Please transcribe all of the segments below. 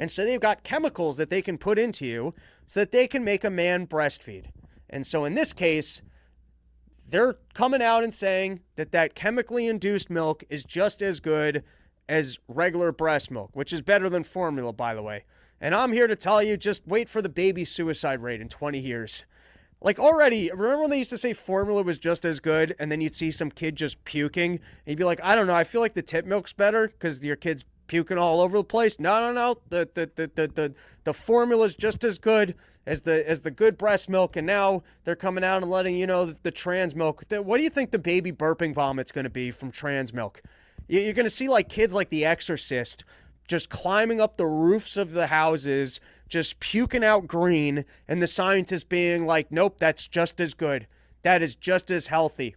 And so they've got chemicals that they can put into you so that they can make a man breastfeed. And so in this case, they're coming out and saying that that chemically induced milk is just as good as regular breast milk, which is better than formula, by the way. And I'm here to tell you, just wait for the baby suicide rate in 20 years. Like already, remember when they used to say formula was just as good, and then you'd see some kid just puking, and you'd be like, I don't know, I feel like the tip milk's better because your kid's puking all over the place. No. The formula's just as good as the good breast milk, and now they're coming out and letting you know that the trans milk. What do you think the baby burping vomit's going to be from trans milk? You're going to see like kids like The Exorcist just climbing up the roofs of the houses, just puking out green, and the scientists being like, nope, that's just as good. That is just as healthy.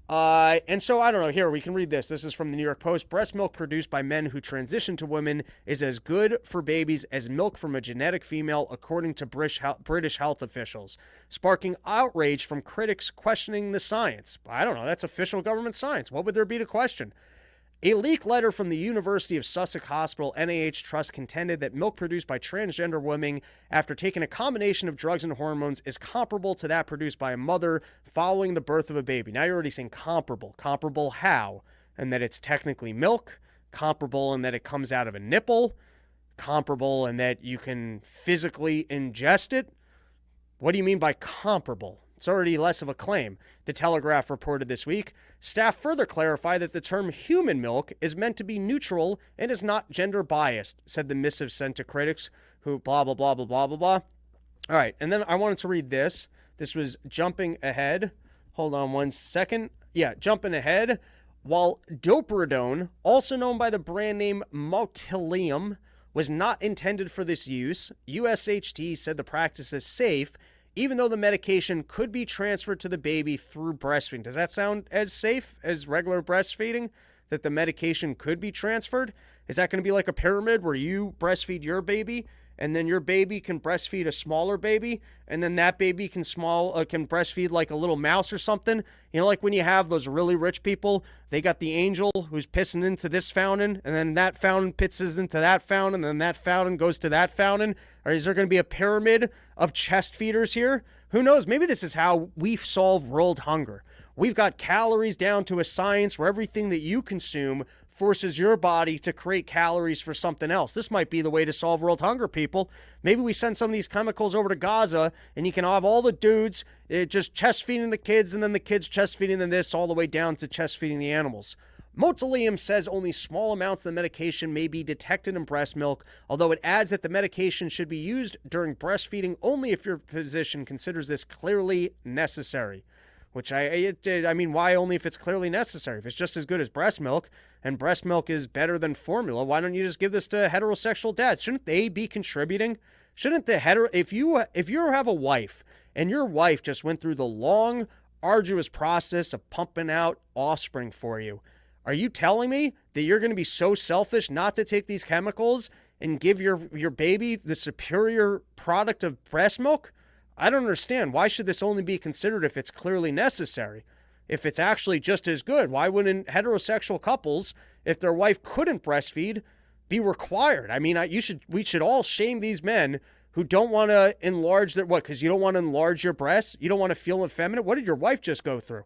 And so, I don't know, here, we can read this. This is from the New York Post. Breast milk produced by men who transition to women is as good for babies as milk from a genetic female, according to British health officials, sparking outrage from critics questioning the science. I don't know, that's official government science. What would there be to question? A leaked letter from the University of Sussex Hospital NIH Trust contended that milk produced by transgender women after taking a combination of drugs and hormones is comparable to that produced by a mother following the birth of a baby. Now you're already saying comparable. Comparable how? And that it's technically milk. Comparable in that it comes out of a nipple. Comparable in that you can physically ingest it. What do you mean by comparable? It's already less of a claim. The Telegraph reported this week. Staff further clarified that the term human milk is meant to be neutral and is not gender biased, said the missive sent to critics who blah, blah, blah, blah, blah, blah, blah. All right, and then I wanted to read this. This was jumping ahead. Hold on one second. Yeah, jumping ahead. While Doperidone, also known by the brand name Motilium, was not intended for this use, USHT said the practice is safe even though the medication could be transferred to the baby through breastfeeding. Does that sound as safe as regular breastfeeding, that the medication could be transferred? Is that going to be like a pyramid where you breastfeed your baby, and then your baby can breastfeed a smaller baby, and then that baby can breastfeed like a little mouse or something? You know, like when you have those really rich people, they got the angel who's pissing into this fountain, and then that fountain pisses into that fountain, and then that fountain goes to that fountain. Or is there going to be a pyramid of chest feeders here? Who knows? Maybe this is how we solve world hunger. We've got calories down to a science where everything that you consume forces your body to create calories for something else. This might be the way to solve world hunger, people. Maybe we send some of these chemicals over to Gaza, and you can have all the dudes just chest feeding the kids, and then the kids chest feeding them this, all the way down to chest feeding the animals. Motilium says only small amounts of the medication may be detected in breast milk, although it adds that the medication should be used during breastfeeding only if your physician considers this clearly necessary. Which I mean, why only if it's clearly necessary? If it's just as good as breast milk, and breast milk is better than formula, why don't you just give this to heterosexual dads? Shouldn't they be contributing? Shouldn't the if you have a wife and your wife just went through the long, arduous process of pumping out offspring for you, are you telling me that you're going to be so selfish not to take these chemicals and give your baby the superior product of breast milk? I don't understand. Why should this only be considered if it's clearly necessary? If it's actually just as good, why wouldn't heterosexual couples, if their wife couldn't breastfeed, be required? I mean, we should all shame these men who don't want to enlarge their, what, because you don't want to enlarge your breasts? You don't want to feel effeminate? What did your wife just go through?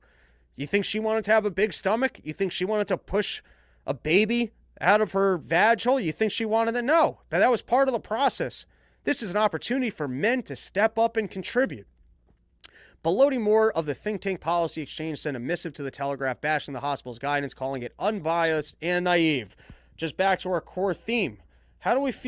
You think she wanted to have a big stomach? You think she wanted to push a baby out of her vag hole? You think she wanted that? No, but that was part of the process. This is an opportunity for men to step up and contribute. Baloney Moore of the think tank Policy Exchange sent a missive to the Telegraph bashing the hospital's guidance, calling it unbiased and naive. Just back to our core theme. How do we feel